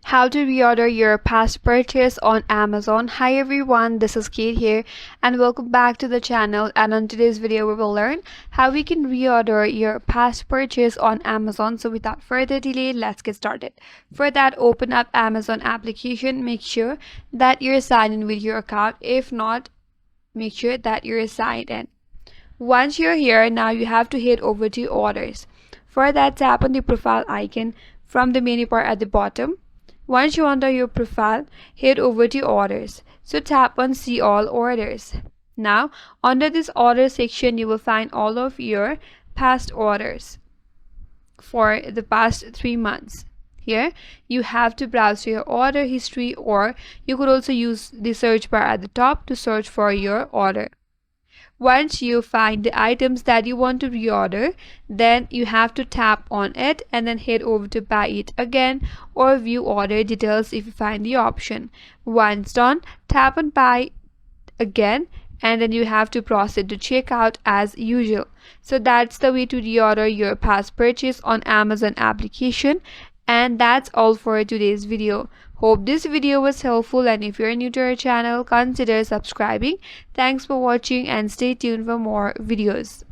How to reorder your past purchase on Amazon. Hi everyone, this is Kate here and welcome back to the channel, and on today's video we will learn how we can reorder your past purchase on Amazon. So without further delay, let's get started. For that, open up Amazon application. Make sure that you're signed in with your account. If not, make sure that you're signed in. Once you're here, now you have to head over to orders. For that, tap on the profile icon from the menu bar at the bottom. Once you're under your profile, head over to orders. So tap on see all orders. Now, under this order section, you will find all of your past orders for the past 3 months. Here, you have to browse your order history, or you could also use the search bar at the top to search for your order. Once you find the items that you want to reorder, then you have to tap on it and then head over to buy it again or view order details if you find the option. Once done, tap on buy again and then you have to proceed to checkout as usual. So that's the way to reorder your past purchase on Amazon application. And that's all for today's video. Hope this video was helpful, and if you're new to our channel, consider subscribing. Thanks for watching and stay tuned for more videos.